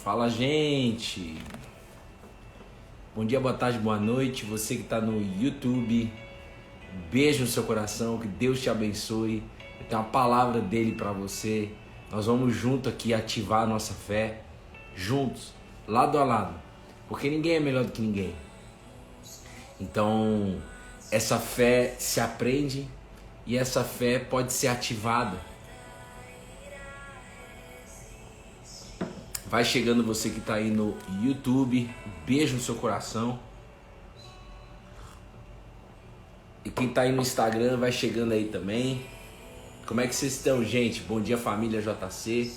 Fala, gente! Bom dia, boa tarde, boa noite. Você que está no YouTube, beijo no seu coração, que Deus te abençoe. Eu tenho uma palavra dele para você. Nós vamos junto aqui ativar a nossa fé, juntos, lado a lado, porque ninguém é melhor do que ninguém. Então, essa fé se aprende e essa fé pode ser ativada. Vai chegando você que está aí no YouTube, beijo no seu coração. E quem está aí no Instagram vai chegando aí também. Como é que vocês estão, gente? Bom dia, família JC.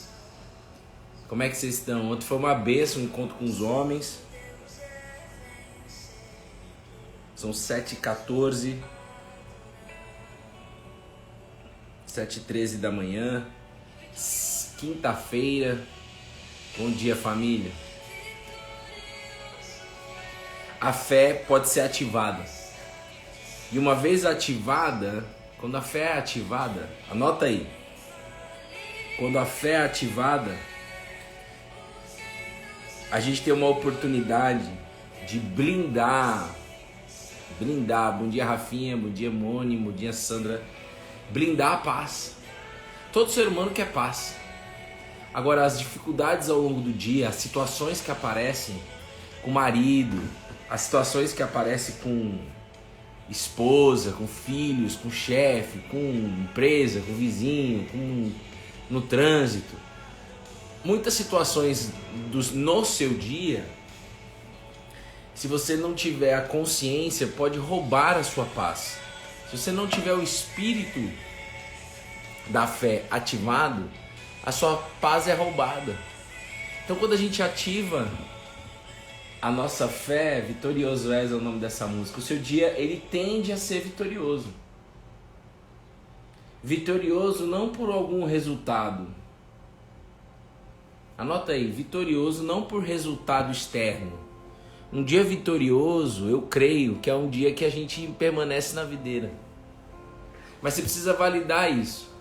Como é que vocês estão? Ontem foi uma bênção, um encontro com os homens. São 7h14. 7h13 da manhã. Quinta-feira. Bom dia, família. A fé pode ser ativada. E uma vez ativada, quando a fé é ativada, anota aí. Quando a fé é ativada, a gente tem uma oportunidade de blindar. Bom dia, Rafinha, bom dia, Moni, bom dia, Sandra. Blindar a paz. Todo ser humano quer paz. Agora, as dificuldades ao longo do dia, as situações que aparecem com o marido, as situações que aparecem com esposa, com filhos, com chefe, com empresa, com vizinho, no trânsito. Muitas situações no seu dia, se você não tiver a consciência, pode roubar a sua paz. Se você não tiver o espírito da fé ativado, a sua paz é roubada. Então, quando a gente ativa a nossa fé, vitorioso és o nome dessa música, o seu dia ele tende a ser vitorioso. Vitorioso não por algum resultado. Anota aí, vitorioso não por resultado externo. Um dia vitorioso, eu creio que é um dia que a gente permanece na videira. Mas você precisa validar isso.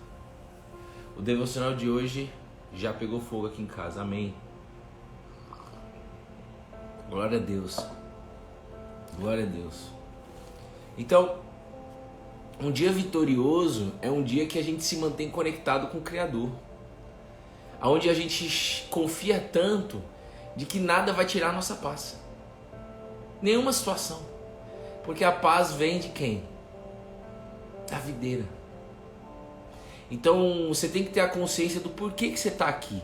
O devocional de hoje já pegou fogo aqui em casa, amém. Glória a Deus. Glória a Deus. Então, um dia vitorioso é um dia que a gente se mantém conectado com o Criador. Onde a gente confia tanto de que nada vai tirar a nossa paz. Nenhuma situação. Porque a paz vem de quem? Da videira. Então você tem que ter a consciência do porquê que você está aqui.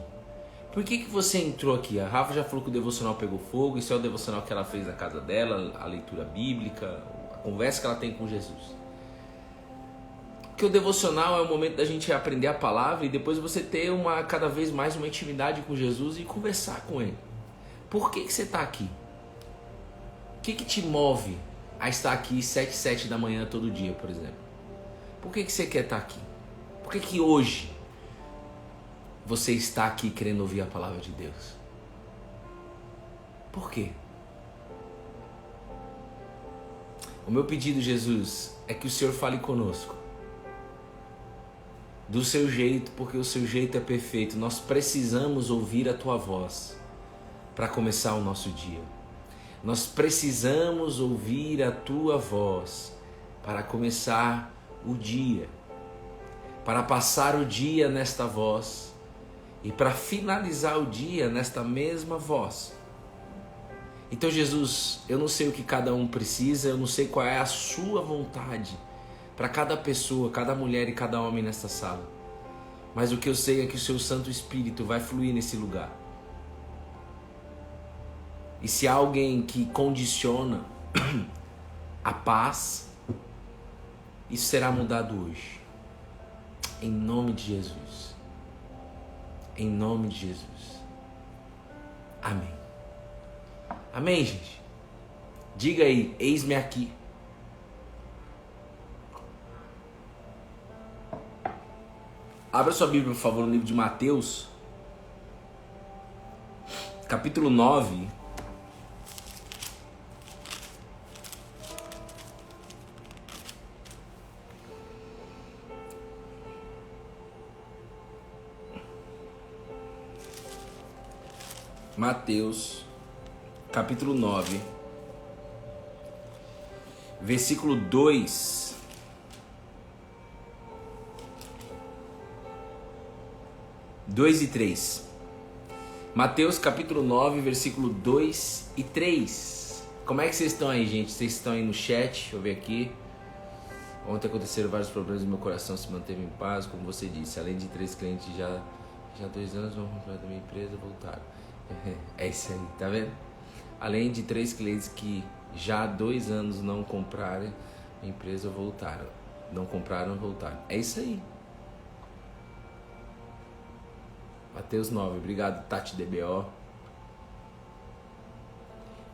Por que você entrou aqui? A Rafa já falou que o devocional pegou fogo. Isso é o devocional que ela fez na casa dela, a leitura bíblica, a conversa que ela tem com Jesus. Porque o devocional é o momento da gente aprender a palavra e depois você ter cada vez mais uma intimidade com Jesus e conversar com Ele. Por que você está aqui? O que te move a estar aqui 7h da manhã todo dia, por exemplo? Por que você quer estar aqui? Por que hoje você está aqui querendo ouvir a palavra de Deus? Por quê? O meu pedido, Jesus, é que o Senhor fale conosco. Do seu jeito, porque o seu jeito é perfeito. Nós precisamos ouvir a tua voz para começar o nosso dia. Nós precisamos ouvir a tua voz para começar o dia. Para passar o dia nesta voz e para finalizar o dia nesta mesma voz. Então, Jesus, eu não sei o que cada um precisa, eu não sei qual é a sua vontade para cada pessoa, cada mulher e cada homem nesta sala. Mas o que eu sei é que o seu Santo Espírito vai fluir nesse lugar. E se há alguém que condiciona a paz, isso será mudado hoje. Em nome de Jesus. Em nome de Jesus. Amém. Amém, gente? Diga aí, eis-me aqui. Abra sua Bíblia, por favor, no livro de Mateus, capítulo 9. Mateus, capítulo 9, versículo 2. E 3. Mateus, capítulo 9, versículo 2 e 3. Como é que vocês estão aí, gente? Vocês estão aí no chat? Deixa eu ver aqui. Ontem aconteceram vários problemas e meu coração se manteve em paz, como você disse. Além de 3 clientes já há 2 anos vão comprar da minha empresa, voltaram. É isso aí, tá vendo? Além de 3 clientes que já há 2 anos não compraram, a empresa voltaram. Não compraram, voltaram. É isso aí. Mateus 9, obrigado Tati DBO.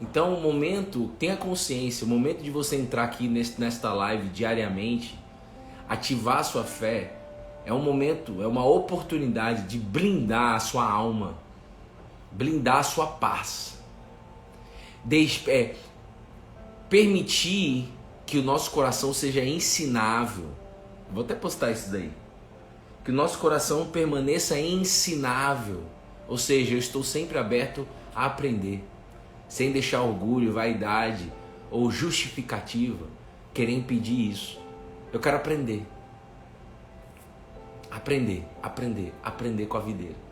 Então o momento, tenha consciência, o momento de você entrar aqui nesta live diariamente, ativar a sua fé, é um momento, é uma oportunidade de blindar a sua alma, blindar a sua paz. Permitir que o nosso coração seja ensinável. Vou até postar isso daí. Que o nosso coração permaneça ensinável. Ou seja, eu estou sempre aberto a aprender. Sem deixar orgulho, vaidade ou justificativa querer impedir isso. Eu quero aprender. Aprender com a videira.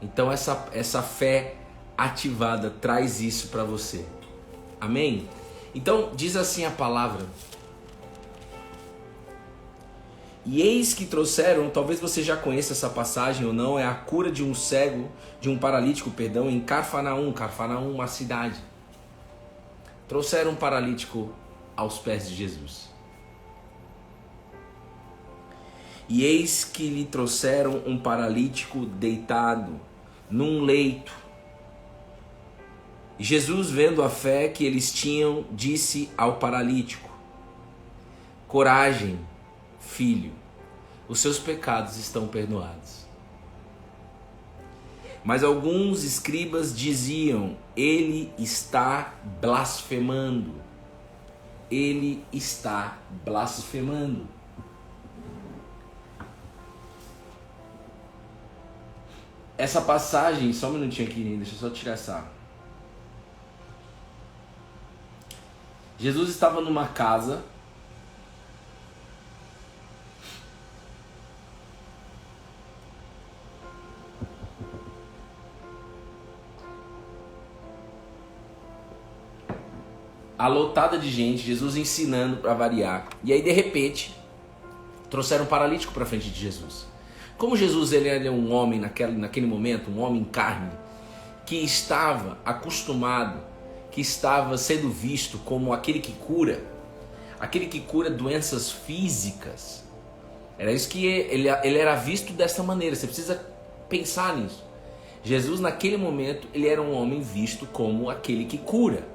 Então essa fé ativada traz isso para você. Amém? Então diz assim a palavra. E eis que trouxeram, talvez você já conheça essa passagem ou não, é a cura de um cego, de um paralítico, perdão, em Cafarnaum, uma cidade. Trouxeram um paralítico aos pés de Jesus. E eis que lhe trouxeram um paralítico deitado num leito. E Jesus, vendo a fé que eles tinham, disse ao paralítico: coragem, filho, os seus pecados estão perdoados. Mas alguns escribas diziam: ele está blasfemando. Ele está blasfemando. Essa passagem, só um minutinho aqui, deixa eu só tirar essa. Jesus estava numa casa. Lotada de gente, Jesus ensinando para variar. E aí de repente trouxeram um paralítico para frente de Jesus. Como Jesus ele é um homem naquele momento, um homem em carne, que estava acostumado, que estava sendo visto como aquele que cura doenças físicas. Era isso que ele era visto dessa maneira. Você precisa pensar nisso. Jesus naquele momento ele era um homem visto como aquele que cura.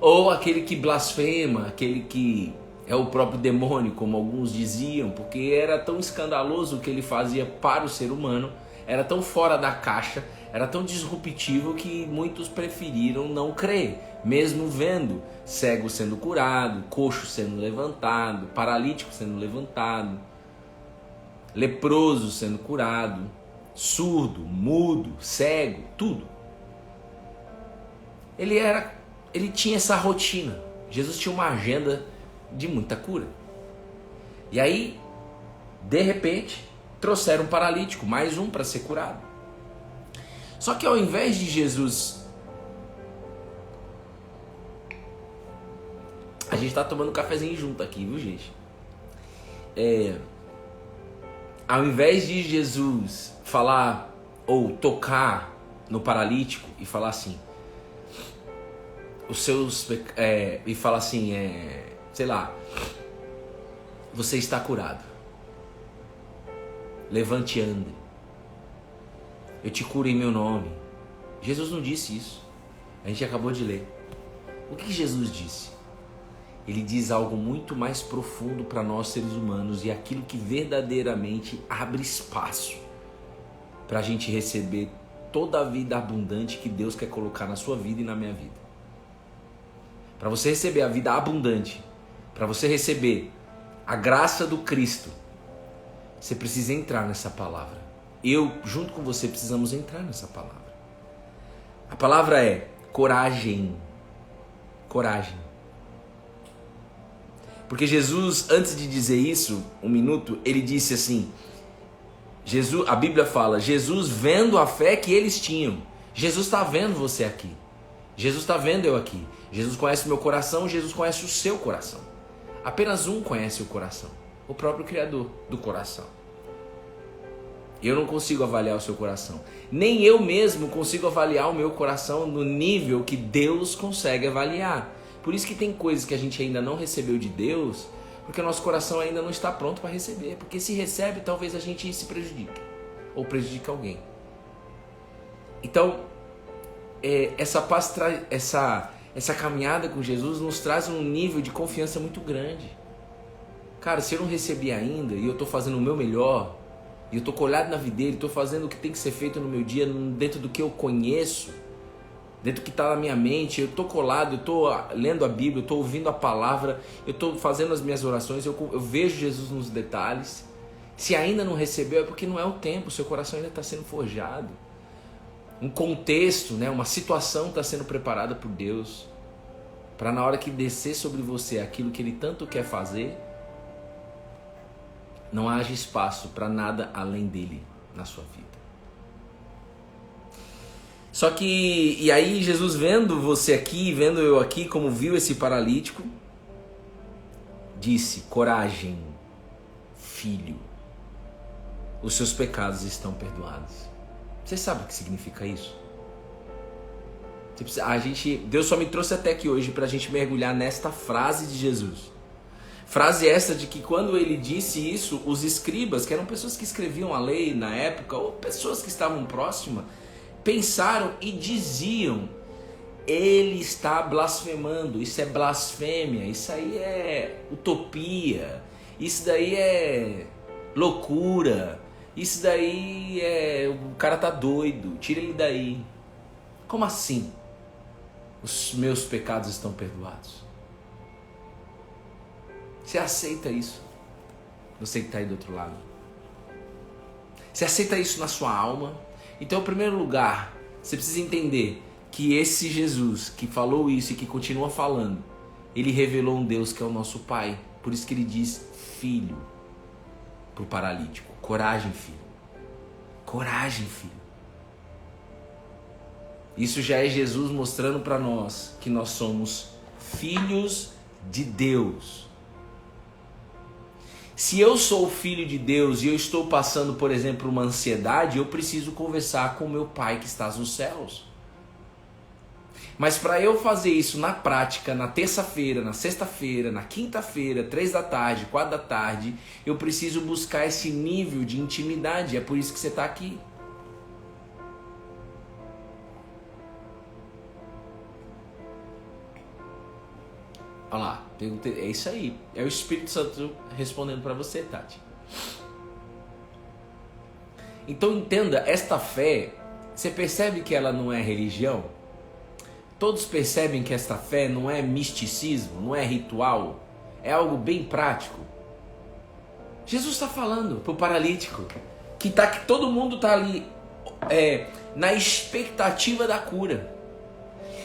Ou aquele que blasfema, aquele que é o próprio demônio, como alguns diziam, porque era tão escandaloso o que ele fazia para o ser humano, era tão fora da caixa, era tão disruptivo que muitos preferiram não crer, mesmo vendo cego sendo curado, coxo sendo levantado, paralítico sendo levantado, leproso sendo curado, surdo, mudo, cego, tudo. Ele tinha essa rotina. Jesus tinha uma agenda de muita cura. E aí, de repente, trouxeram um paralítico, mais um para ser curado. Só que ao invés de Jesus... A gente tá tomando um cafezinho junto aqui, viu, gente? Ao invés de Jesus falar ou tocar no paralítico e falar assim... e fala assim, sei lá, você está curado, levante e ande, eu te curo em meu nome. Jesus não disse isso. A gente acabou de ler. O que Jesus disse? Ele diz algo muito mais profundo para nós seres humanos, e aquilo que verdadeiramente abre espaço para a gente receber toda a vida abundante que Deus quer colocar na sua vida e na minha vida. Para você receber a vida abundante, para você receber a graça do Cristo, você precisa entrar nessa palavra. eu, junto com você, precisamos entrar nessa palavra. A palavra é coragem. Coragem. Porque Jesus, antes de dizer isso, um minuto, ele disse assim, a Bíblia fala, Jesus vendo a fé que eles tinham. Jesus está vendo você aqui. Jesus está vendo eu aqui. Jesus conhece o meu coração, Jesus conhece o seu coração. Apenas um conhece o coração, o próprio Criador do coração. Eu não consigo avaliar o seu coração. Nem eu mesmo consigo avaliar o meu coração no nível que Deus consegue avaliar. Por isso que tem coisas que a gente ainda não recebeu de Deus, porque o nosso coração ainda não está pronto para receber. Porque se recebe, talvez a gente se prejudique. Ou prejudique alguém. Então, essa caminhada com Jesus nos traz um nível de confiança muito grande. Cara, se eu não recebi ainda e eu estou fazendo o meu melhor, e eu estou colhado na vida dele, estou fazendo o que tem que ser feito no meu dia, dentro do que eu conheço, dentro do que está na minha mente, eu estou colado, eu estou lendo a Bíblia, eu estou ouvindo a palavra, eu estou fazendo as minhas orações, eu vejo Jesus nos detalhes. Se ainda não recebeu, é porque não é o tempo, o seu coração ainda está sendo forjado. Um contexto, né, uma situação está sendo preparada por Deus, para na hora que descer sobre você aquilo que Ele tanto quer fazer, não haja espaço para nada além dele na sua vida. Só que, e aí Jesus vendo você aqui, vendo eu aqui, como viu esse paralítico, disse, coragem, filho, os seus pecados estão perdoados. Você sabe o que significa isso? Deus só me trouxe até aqui hoje para a gente mergulhar nesta frase de Jesus. Frase essa de que quando ele disse isso, os escribas, que eram pessoas que escreviam a lei na época, ou pessoas que estavam próximas, pensaram e diziam, ele está blasfemando, isso é blasfêmia, isso aí é utopia, isso daí é loucura, isso daí é... o cara tá doido, tira ele daí. Como assim? Os meus pecados estão perdoados. Você aceita isso? Você que está aí do outro lado. Você aceita isso na sua alma? Então, em primeiro lugar, você precisa entender que esse Jesus que falou isso e que continua falando, ele revelou um Deus que é o nosso Pai. Por isso que ele diz filho para o paralítico. Coragem, filho. Coragem, filho. Isso já é Jesus mostrando para nós que nós somos filhos de Deus. Se eu sou filho de Deus e eu estou passando, por exemplo, uma ansiedade, eu preciso conversar com o meu Pai que está nos céus. Mas para eu fazer isso na prática, na terça-feira, na sexta-feira, na quinta-feira, 3 da tarde, 4 da tarde, eu preciso buscar esse nível de intimidade. É por isso que você está aqui. Olha lá, é isso aí. É o Espírito Santo respondendo para você, Tati. Então entenda, esta fé, você percebe que ela não é religião? Todos percebem que esta fé não é misticismo, não é ritual, é algo bem prático. Jesus está falando para o paralítico que todo mundo está ali na expectativa da cura.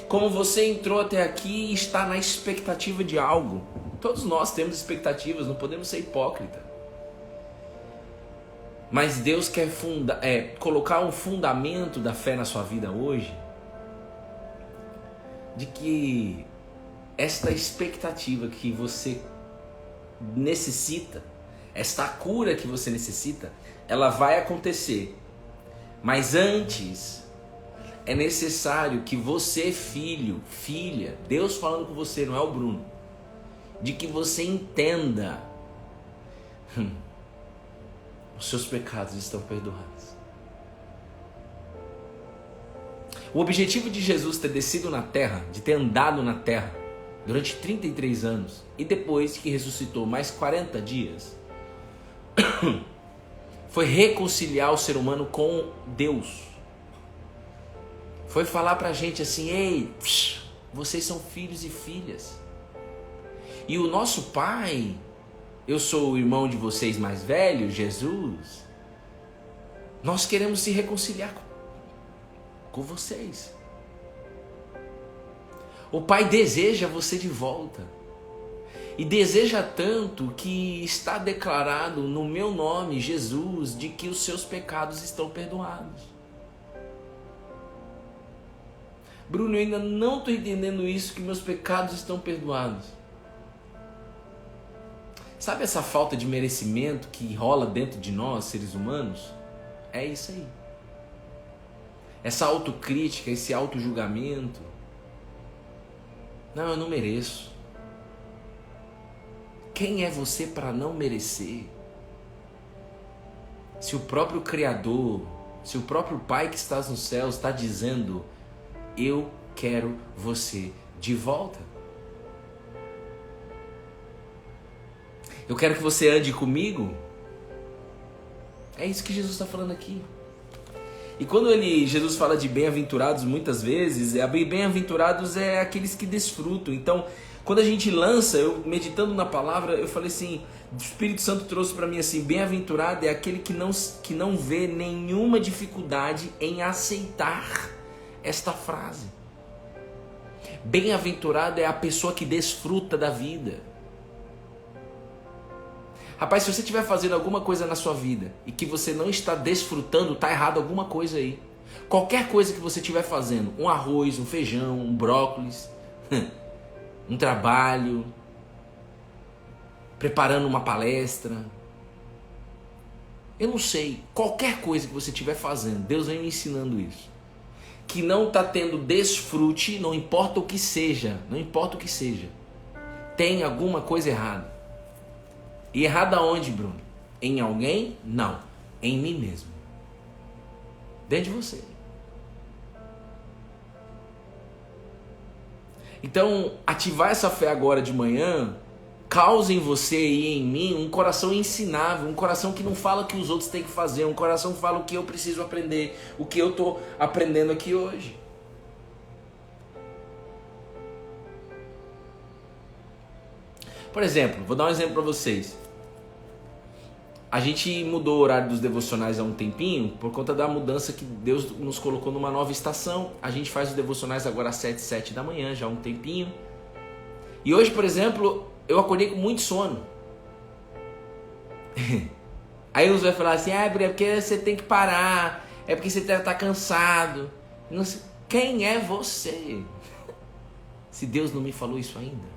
Como você entrou até aqui e está na expectativa de algo. Todos nós temos expectativas, não podemos ser hipócritas. Mas Deus quer colocar um fundamento da fé na sua vida hoje, de que esta expectativa que você necessita, esta cura que você necessita, ela vai acontecer. Mas antes, é necessário que você, filho, filha, Deus falando com você, não é o Bruno, de que você entenda, os seus pecados estão perdoados. O objetivo de Jesus ter descido na terra, de ter andado na terra durante 33 anos e depois que ressuscitou mais 40 dias, foi reconciliar o ser humano com Deus. Foi falar pra gente assim, ei, vocês são filhos e filhas. E o nosso Pai, eu sou o irmão de vocês mais velho, Jesus, Nós queremos se reconciliar com vocês. O Pai deseja você de volta. E deseja tanto que está declarado no meu nome, Jesus, de que os seus pecados estão perdoados. Bruno, eu ainda não estou entendendo isso, que meus pecados estão perdoados. Sabe essa falta de merecimento que rola dentro de nós, seres humanos? É isso aí. Essa autocrítica, esse autojulgamento. Não, eu não mereço. Quem é você para não merecer? Se o próprio Criador, se o próprio Pai que estás nos céus está dizendo, eu quero você de volta. Eu quero que você ande comigo. É isso que Jesus está falando aqui. E quando Jesus fala de bem-aventurados muitas vezes, bem-aventurados é aqueles que desfrutam. Então, quando a gente lança, eu meditando na palavra, eu falei assim, o Espírito Santo trouxe para mim assim, bem-aventurado é aquele que não vê nenhuma dificuldade em aceitar esta frase. Bem-aventurado é a pessoa que desfruta da vida. Rapaz, se você estiver fazendo alguma coisa na sua vida e que você não está desfrutando, está errado alguma coisa aí. Qualquer coisa que você estiver fazendo, um arroz, um feijão, um brócolis, um trabalho, preparando uma palestra, eu não sei, qualquer coisa que você estiver fazendo, Deus vem me ensinando isso, que não está tendo desfrute, não importa o que seja, tem alguma coisa errada. E errada onde, Bruno? Em alguém? Não, em mim mesmo, dentro de você. Então, ativar essa fé agora de manhã causa em você e em mim um coração ensinável, um coração que não fala o que os outros têm que fazer, um coração que fala o que eu preciso aprender, o que eu estou aprendendo aqui hoje. Por exemplo, vou dar um exemplo para vocês. A gente mudou o horário dos devocionais há um tempinho por conta da mudança que Deus nos colocou numa nova estação. A gente faz os devocionais agora às 7 da manhã, já há um tempinho. E hoje, por exemplo, eu acordei com muito sono. Aí uns vai falar assim, é porque você tem que parar, é porque você está cansado. Não sei. Quem é você? Se Deus não me falou isso ainda.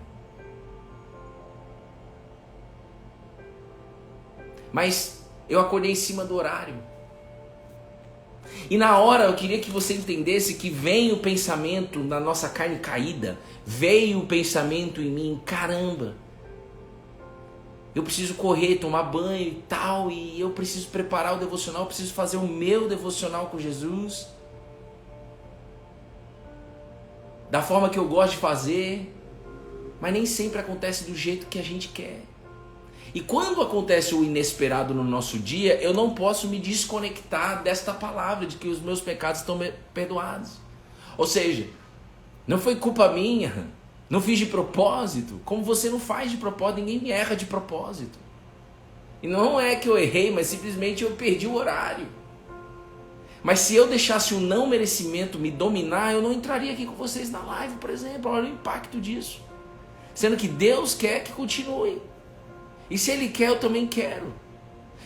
Mas eu acordei em cima do horário. E na hora eu queria que você entendesse que vem o pensamento na nossa carne caída. Veio o pensamento em mim, caramba. Eu preciso correr, tomar banho e tal. E eu preciso preparar o devocional, eu preciso fazer o meu devocional com Jesus. Da forma que eu gosto de fazer. Mas nem sempre acontece do jeito que a gente quer. E quando acontece o inesperado no nosso dia, eu não posso me desconectar desta palavra, de que os meus pecados estão perdoados. Ou seja, não foi culpa minha, não fiz de propósito, como você não faz de propósito, ninguém erra de propósito. E não é que eu errei, mas simplesmente eu perdi o horário. Mas se eu deixasse o não merecimento me dominar, eu não entraria aqui com vocês na live, por exemplo. Olha o impacto disso. Sendo que Deus quer que continue. E se Ele quer, eu também quero.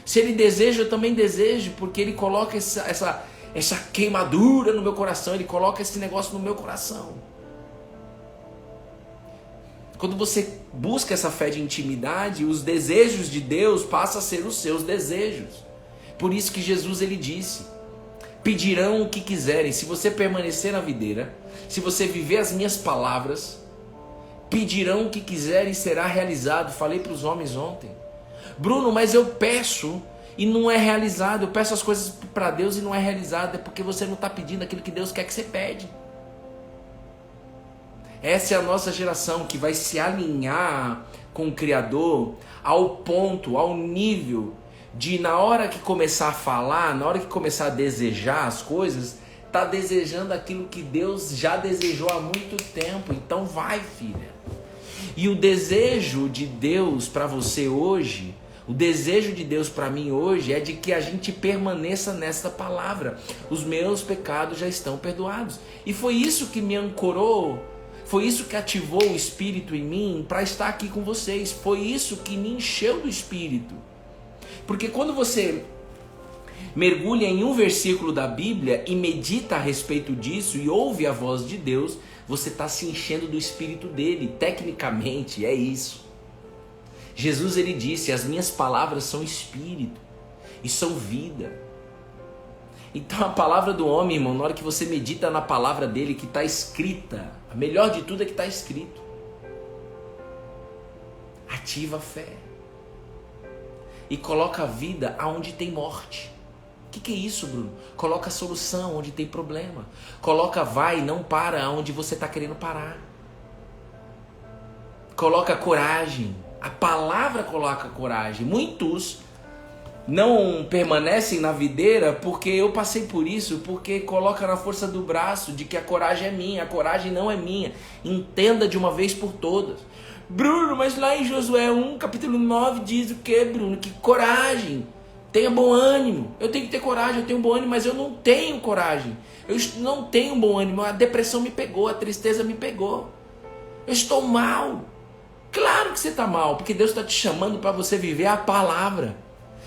Se Ele deseja, eu também desejo, porque Ele coloca essa queimadura no meu coração, Ele coloca esse negócio no meu coração. Quando você busca essa fé de intimidade, os desejos de Deus passam a ser os seus desejos. Por isso que Jesus ele disse, pedirão o que quiserem, se você permanecer na videira, se você viver as minhas palavras, pedirão o que quiserem e será realizado. Falei para os homens ontem. Bruno, mas eu peço e não é realizado. Eu peço as coisas para Deus e não é realizado. É porque você não está pedindo aquilo que Deus quer que você pede. Essa é a nossa geração que vai se alinhar com o Criador ao ponto, ao nível de na hora que começar a falar, na hora que começar a desejar as coisas, tá desejando aquilo que Deus já desejou há muito tempo. Então vai, filha. E o desejo de Deus para você hoje, O desejo de Deus para mim hoje é de que a gente permaneça nesta palavra. Os meus pecados já estão perdoados. E foi isso que me ancorou, foi isso que ativou o Espírito em mim para estar aqui com vocês. Foi isso que me encheu do Espírito. Porque quando você mergulha em um versículo da Bíblia e medita a respeito disso e ouve a voz de Deus, você está se enchendo do Espírito dele. Tecnicamente é isso. Jesus, ele disse: as minhas palavras são espírito e são vida. Então a palavra do homem, irmão, na hora que você medita na palavra dele que está escrita, a melhor de tudo é que está escrito, ativa a fé e coloca a vida aonde tem morte. O que é isso, Bruno? Coloca a solução onde tem problema. Coloca vai, não para onde você está querendo parar. Coloca coragem. A palavra coloca coragem. Muitos não permanecem na videira porque eu passei por isso, porque coloca na força do braço de que a coragem é minha. A coragem não é minha. Entenda de uma vez por todas. Bruno, mas lá em Josué 1, capítulo 9 diz o que, Bruno? Que coragem. Tenha bom ânimo. Eu tenho que ter coragem, eu tenho bom ânimo, mas eu não tenho coragem. Eu não tenho bom ânimo. A depressão me pegou, a tristeza me pegou. Eu estou mal. Claro que você está mal, porque Deus está te chamando para você viver a palavra.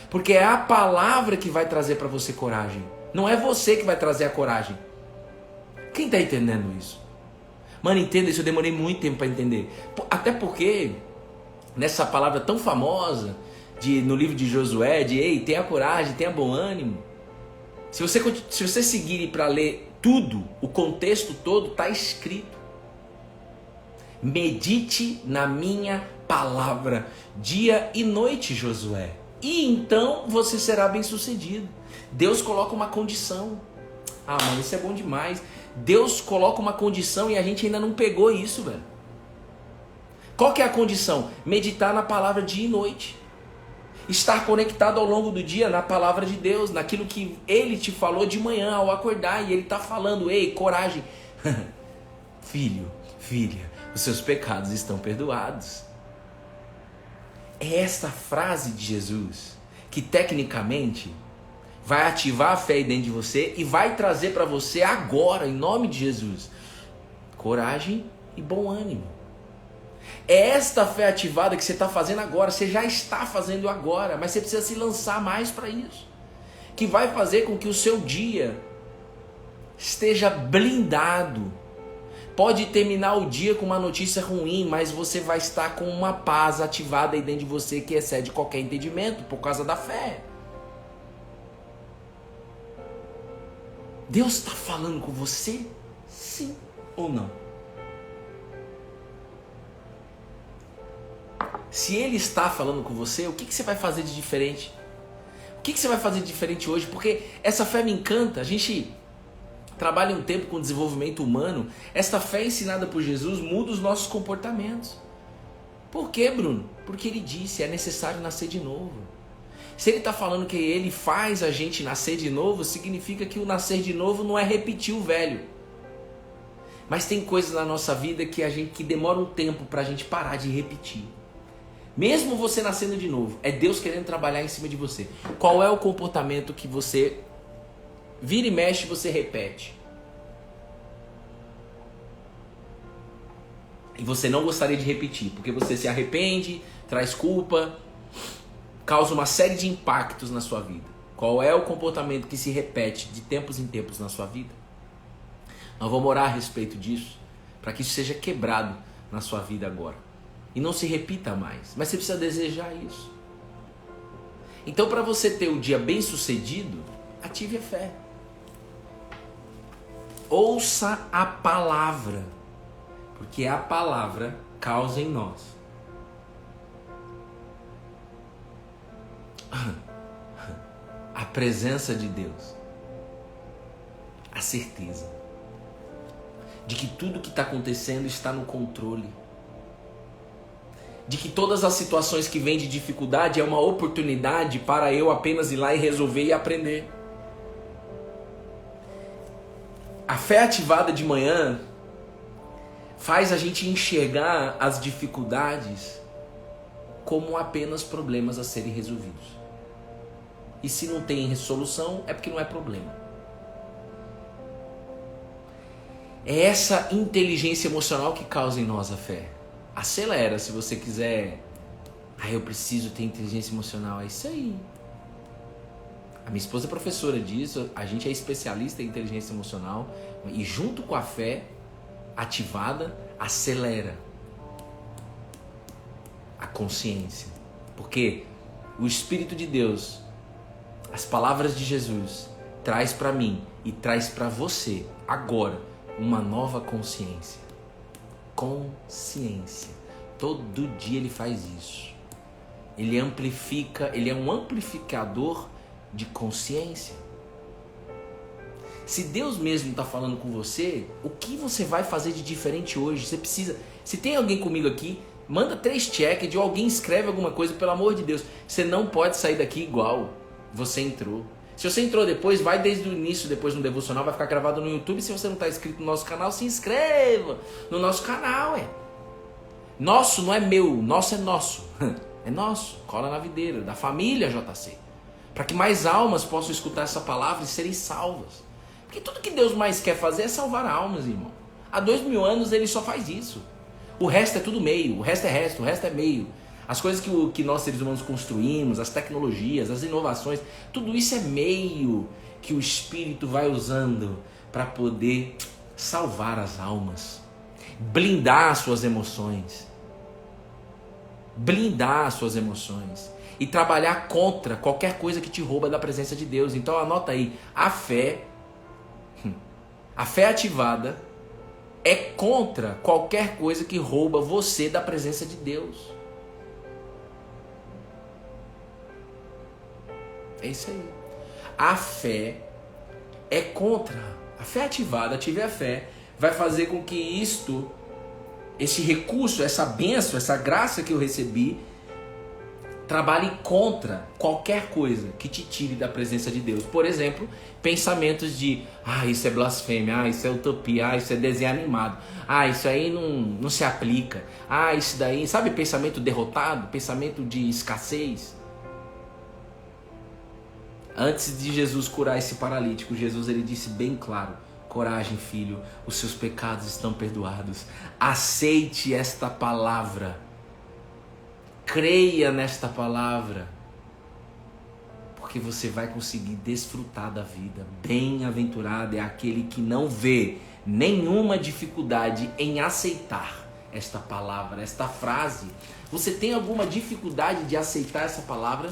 Porque é a palavra que vai trazer para você coragem. Não é você que vai trazer a coragem. Quem está entendendo isso? Mano, entenda isso, eu demorei muito tempo para entender. Até porque, nessa palavra tão famosa, no livro de Josué, de ei, tenha coragem, tenha bom ânimo. Se você seguir para ler tudo, o contexto todo, está escrito. Medite na minha palavra, dia e noite, Josué. E então você será bem sucedido. Deus coloca uma condição. Ah, mano, isso é bom demais. Deus coloca uma condição e a gente ainda não pegou isso, velho. Qual que é a condição? Meditar na palavra dia e noite. Estar conectado ao longo do dia na palavra de Deus, naquilo que Ele te falou de manhã ao acordar. E Ele está falando, ei, coragem. Filho, filha, os seus pecados estão perdoados. É esta frase de Jesus que tecnicamente vai ativar a fé dentro de você e vai trazer para você agora, em nome de Jesus, coragem e bom ânimo. É esta fé ativada que você está fazendo agora, você já está fazendo agora, mas você precisa se lançar mais para isso, que vai fazer com que o seu dia esteja blindado. Pode terminar o dia com uma notícia ruim, mas você vai estar com uma paz ativada aí dentro de você que excede qualquer entendimento por causa da fé. Deus está falando com você? Sim ou não? Se Ele está falando com você, o que você vai fazer de diferente? O que você vai fazer de diferente hoje? Porque essa fé me encanta. A gente trabalha um tempo com desenvolvimento humano. Esta fé ensinada por Jesus muda os nossos comportamentos. Por quê, Bruno? Porque Ele disse, é necessário nascer de novo. Se Ele está falando que Ele faz a gente nascer de novo, significa que o nascer de novo não é repetir o velho. Mas tem coisas na nossa vida que demora um tempo para a gente parar de repetir. Mesmo você nascendo de novo, é Deus querendo trabalhar em cima de você. Qual é o comportamento que você vira e mexe, você repete? E você não gostaria de repetir, porque você se arrepende, traz culpa, causa uma série de impactos na sua vida. Qual é o comportamento que se repete de tempos em tempos na sua vida? Nós vamos orar a respeito disso, para que isso seja quebrado na sua vida agora. E não se repita mais. Mas você precisa desejar isso. Então, para você ter o dia bem sucedido, ative a fé. Ouça a palavra. Porque a palavra causa em nós a presença de Deus. A certeza de que tudo que está acontecendo está no controle. De que todas as situações que vêm de dificuldade é uma oportunidade para eu apenas ir lá e resolver e aprender. A fé ativada de manhã faz a gente enxergar as dificuldades como apenas problemas a serem resolvidos. E se não tem solução, é porque não é problema. É essa inteligência emocional que causa em nós a fé. Acelera se você quiser. Eu preciso ter inteligência emocional. É isso aí. A minha esposa é professora disso. A gente é especialista em inteligência emocional. E junto com a fé ativada, acelera a consciência. Porque o Espírito de Deus, as palavras de Jesus, traz para mim e traz para você agora uma nova consciência. Consciência. Todo dia ele faz isso. Ele amplifica, ele é um amplificador de consciência. Se Deus mesmo está falando com você, o que você vai fazer de diferente hoje? Você precisa. Se tem alguém comigo aqui, manda 3 check, ou alguém escreve alguma coisa, pelo amor de Deus. Você não pode sair daqui igual você entrou. Se você entrou depois, vai desde o início, depois no devocional, vai ficar gravado no YouTube. Se você não está inscrito no nosso canal, se inscreva no nosso canal. Nosso não é meu, nosso é nosso. É nosso, cola na videira, da família JC. Para que mais almas possam escutar essa palavra e serem salvas. Porque tudo que Deus mais quer fazer é salvar almas, irmão. Há 2000 anos ele só faz isso. O resto é tudo meio, o resto é meio. As coisas que nós seres humanos construímos, as tecnologias, as inovações, tudo isso é meio que o Espírito vai usando para poder salvar as almas, blindar suas emoções. Blindar suas emoções e trabalhar contra qualquer coisa que te rouba da presença de Deus. Então anota aí, a fé ativada é contra qualquer coisa que rouba você da presença de Deus. É isso aí. A fé é contra. A fé ativada, ative a fé, vai fazer com que esse recurso, essa bênção, essa graça que eu recebi, trabalhe contra qualquer coisa que te tire da presença de Deus. Por exemplo, pensamentos de isso é blasfêmia, isso é utopia, isso é desenho animado, isso aí não se aplica, isso daí, sabe, pensamento derrotado, pensamento de escassez. Antes de Jesus curar esse paralítico, Jesus ele disse bem claro: coragem, filho, os seus pecados estão perdoados. Aceite esta palavra. Creia nesta palavra. Porque você vai conseguir desfrutar da vida. Bem-aventurado é aquele que não vê nenhuma dificuldade em aceitar esta palavra, esta frase. Você tem alguma dificuldade de aceitar essa palavra?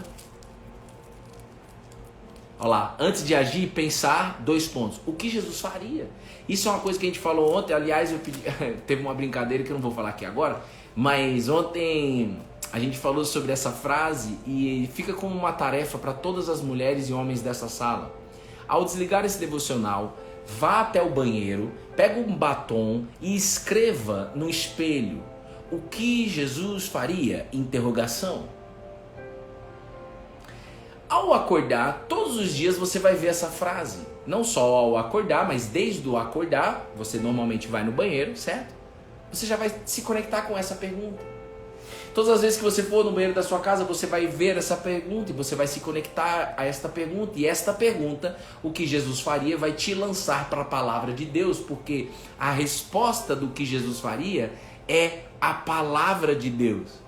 Olha lá, antes de agir, pensar, 2 pontos. O que Jesus faria? Isso é uma coisa que a gente falou ontem. Aliás, teve uma brincadeira que eu não vou falar aqui agora, mas ontem a gente falou sobre essa frase e fica como uma tarefa para todas as mulheres e homens dessa sala. Ao desligar esse devocional, vá até o banheiro, pega um batom e escreva no espelho: o que Jesus faria? Interrogação. Ao acordar, todos os dias você vai ver essa frase. Não só ao acordar, mas desde o acordar, você normalmente vai no banheiro, certo? Você já vai se conectar com essa pergunta. Todas as vezes que você for no banheiro da sua casa, você vai ver essa pergunta e você vai se conectar a esta pergunta. E esta pergunta, o que Jesus faria, vai te lançar para a palavra de Deus, porque a resposta do que Jesus faria é a palavra de Deus.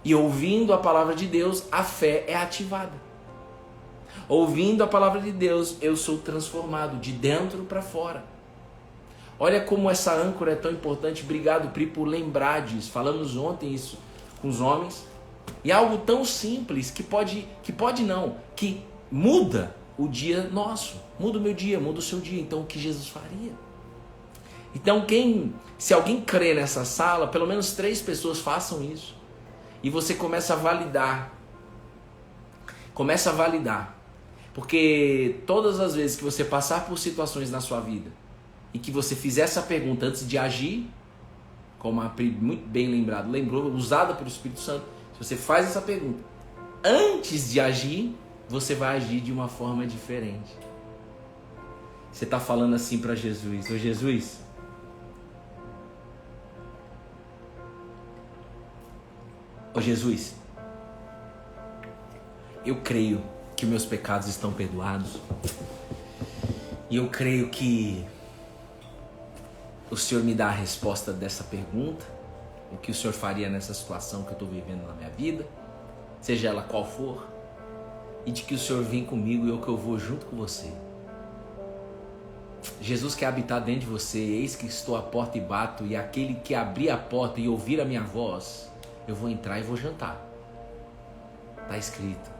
E ouvindo a palavra de Deus, a fé é ativada. Ouvindo a palavra de Deus, eu sou transformado de dentro para fora. Olha como essa âncora é tão importante. Obrigado, Pri, por lembrar disso. Falamos ontem isso com os homens. E é algo tão simples que muda o dia nosso. Muda o meu dia, muda o seu dia. Então, o que Jesus faria? Então, se alguém crê nessa sala, pelo menos 3 pessoas façam isso. E você começa a validar. Começa a validar. Porque todas as vezes que você passar por situações na sua vida e que você fizer essa pergunta antes de agir, como a Pri muito bem lembrou, usada pelo Espírito Santo, se você faz essa pergunta antes de agir, você vai agir de uma forma diferente. Você está falando assim para Jesus: ô Jesus, Jesus, eu creio que meus pecados estão perdoados. E eu creio que o Senhor me dá a resposta dessa pergunta. O que o Senhor faria nessa situação que eu estou vivendo na minha vida, seja ela qual for. E de que o Senhor vem comigo e que eu vou junto com você. Jesus quer habitar dentro de você. Eis que estou à porta e bato. E aquele que abrir a porta e ouvir a minha voz, eu vou entrar e vou jantar. Está escrito.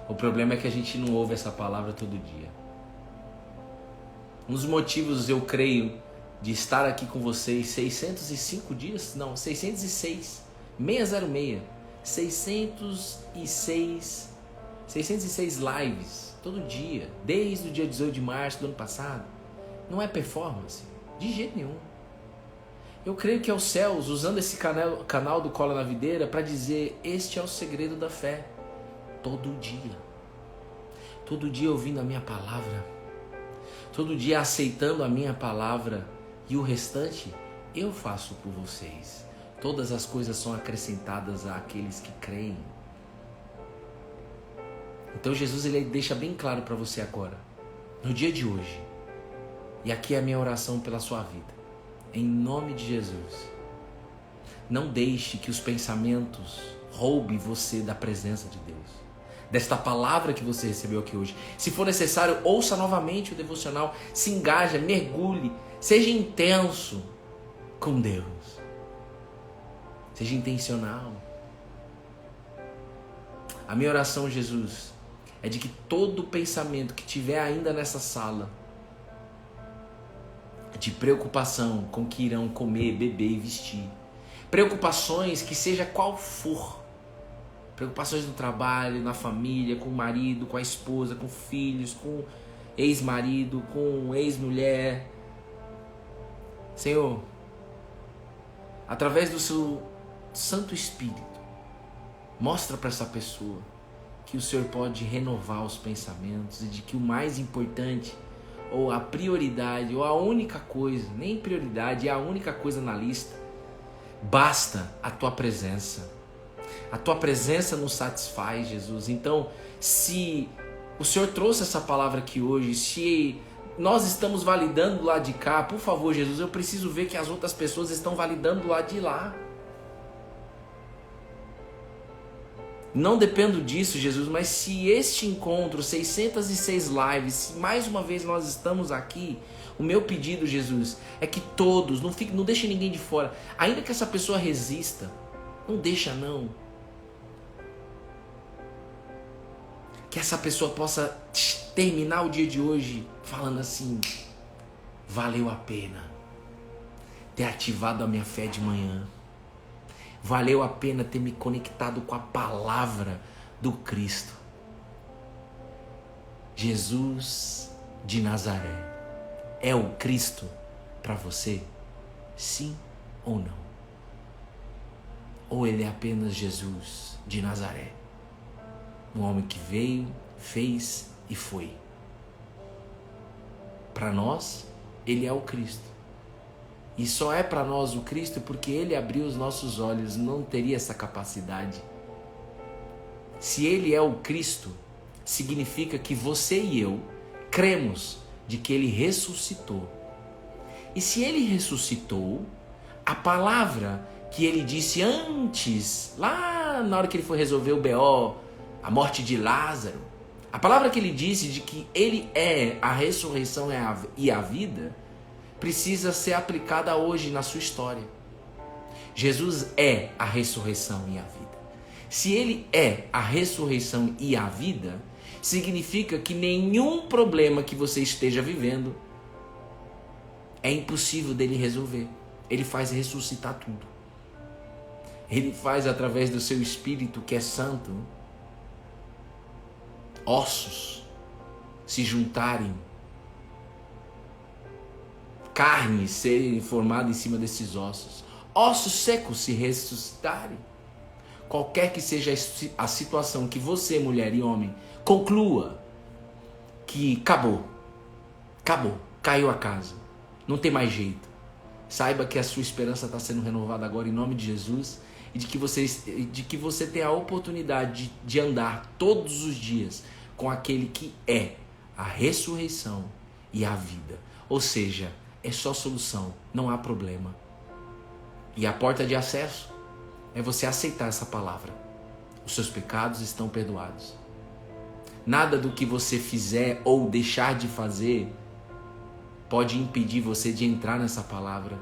O problema é que a gente não ouve essa palavra todo dia. Um dos motivos, eu creio, de estar aqui com vocês 605 dias, não, 606, 606, 606 lives, todo dia, desde o dia 18 de março do ano passado, não é performance, de jeito nenhum. Eu creio que é os céus usando esse canal do Cola na Videira para dizer, este é o segredo da fé, todo dia ouvindo a minha palavra, todo dia aceitando a minha palavra, e o restante eu faço por vocês. Todas as coisas são acrescentadas àqueles que creem. Então Jesus, ele deixa bem claro para você agora, no dia de hoje, e aqui é a minha oração pela sua vida, em nome de Jesus, não deixe que os pensamentos roubem você da presença de Deus, desta palavra que você recebeu aqui hoje. Se for necessário, ouça novamente o devocional, se engaja, mergulhe, seja intenso com Deus, seja intencional. A minha oração, Jesus, é de que todo pensamento que tiver ainda nessa sala, de preocupação com o que irão comer, beber e vestir, preocupações que seja qual for, preocupações no trabalho, na família, com o marido, com a esposa, com filhos, com ex-marido, com ex-mulher. Senhor, através do seu Santo Espírito, mostra para essa pessoa que o Senhor pode renovar os pensamentos e de que o mais importante, ou a prioridade, ou a única coisa, nem prioridade, é a única coisa na lista, basta a Tua presença. A Tua presença nos satisfaz, Jesus. Então, se o Senhor trouxe essa palavra aqui hoje, se nós estamos validando do lado de cá, por favor, Jesus, eu preciso ver que as outras pessoas estão validando do lado de lá. Não dependo disso, Jesus, mas se este encontro, 606 lives, se mais uma vez nós estamos aqui, o meu pedido, Jesus, é que todos, não deixe ninguém de fora, ainda que essa pessoa resista, não deixa não. Que essa pessoa possa terminar o dia de hoje falando assim, valeu a pena ter ativado a minha fé de manhã. Valeu a pena ter me conectado com a palavra do Cristo. Jesus de Nazaré é o Cristo para você? Sim ou não? Ou ele é apenas Jesus de Nazaré? Um homem que veio, fez e foi. Para nós, ele é o Cristo. E só é para nós o Cristo porque ele abriu os nossos olhos, não teria essa capacidade. Se ele é o Cristo, significa que você e eu cremos de que ele ressuscitou. E se ele ressuscitou, a palavra que ele disse antes, lá na hora que ele foi resolver o BO, a morte de Lázaro, a palavra que ele disse de que ele é a ressurreição e a vida, precisa ser aplicada hoje na sua história. Jesus é a ressurreição e a vida. Se ele é a ressurreição e a vida, significa que nenhum problema que você esteja vivendo é impossível dele resolver. Ele faz ressuscitar tudo. Ele faz através do seu Espírito, que é santo, ossos se juntarem, carnes serem formadas em cima desses ossos, ossos secos se ressuscitarem. Qualquer que seja a situação que você, mulher e homem, conclua que acabou, caiu a casa, não tem mais jeito, saiba que a sua esperança está sendo renovada agora em nome de Jesus. e de que você tenha a oportunidade de andar todos os dias com aquele que é a ressurreição e a vida. Ou seja, é só solução, não há problema. E a porta de acesso é você aceitar essa palavra. Os seus pecados estão perdoados. Nada do que você fizer ou deixar de fazer pode impedir você de entrar nessa palavra.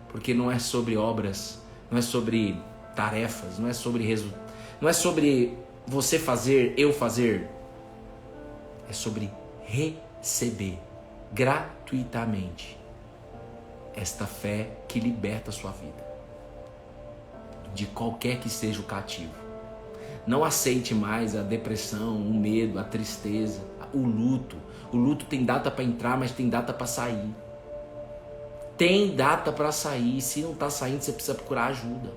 Porque não é sobre obras, não é sobre tarefas, não é sobre resultado, não é sobre você fazer, eu fazer. É sobre receber gratuitamente esta fé que liberta a sua vida de qualquer que seja o cativo. Não aceite mais a depressão, o medo, a tristeza, o luto. O luto tem data para entrar, mas tem data para sair. Tem data para sair. Se não está saindo, você precisa procurar ajuda.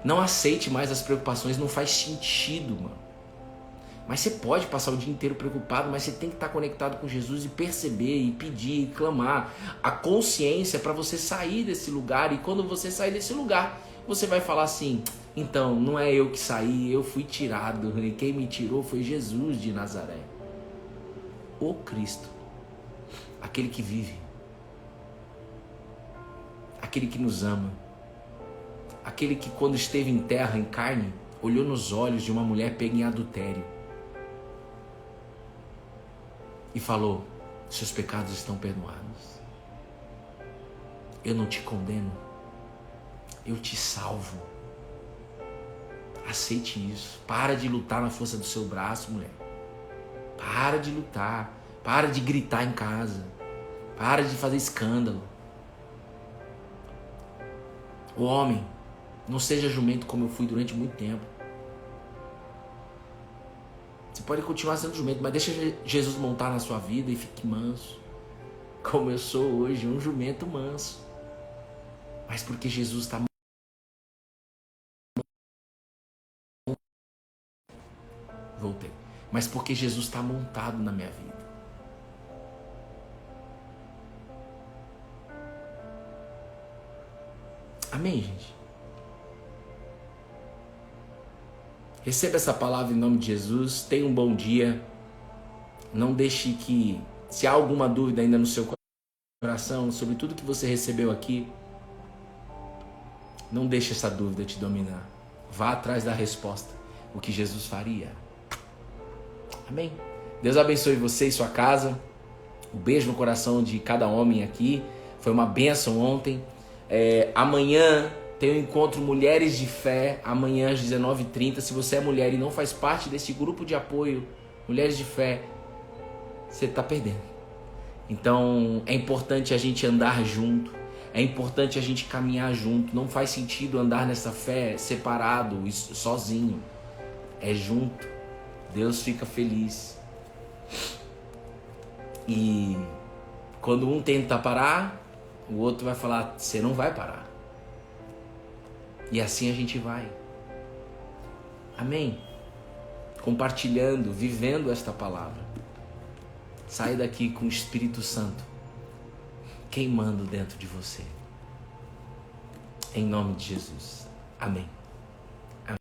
Não aceite mais as preocupações, não faz sentido, mano. Mas você pode passar o dia inteiro preocupado, mas você tem que estar conectado com Jesus e perceber, e pedir, e clamar a consciência para você sair desse lugar. E quando você sair desse lugar, você vai falar assim: então, não é eu que saí, eu fui tirado. E quem me tirou foi Jesus de Nazaré. O Cristo. Aquele que vive. Aquele que nos ama. Aquele que quando esteve em terra, em carne, olhou nos olhos de uma mulher pega em adultério. E falou: seus pecados estão perdoados. Eu não te condeno. Eu te salvo. Aceite isso. Para de lutar na força do seu braço, mulher. Para de lutar. Para de gritar em casa. Para de fazer escândalo. O homem, não seja jumento como eu fui durante muito tempo. Você pode continuar sendo jumento, mas deixa Jesus montar na sua vida e fique manso. Como eu sou hoje, um jumento manso. Mas porque Jesus está... Voltei. Mas porque Jesus está montado na minha vida. Amém, gente? Receba essa palavra em nome de Jesus. Tenha um bom dia. Não deixe que, se há alguma dúvida ainda no seu coração sobre tudo que você recebeu aqui, não deixe essa dúvida te dominar. Vá atrás da resposta. O que Jesus faria. Amém? Deus abençoe você e sua casa. Um beijo no coração de cada homem aqui. Foi uma bênção ontem. Amanhã tem o encontro Mulheres de Fé. Amanhã às 19h30. Se você é mulher e não faz parte desse grupo de apoio Mulheres de Fé, você está perdendo. Então é importante a gente andar junto. É importante a gente caminhar junto. Não faz sentido andar nessa fé separado e sozinho. É junto. Deus fica feliz. E quando um tenta parar, o outro vai falar: você não vai parar. E assim a gente vai. Amém? Compartilhando, vivendo esta palavra. Sai daqui com o Espírito Santo queimando dentro de você. Em nome de Jesus. Amém.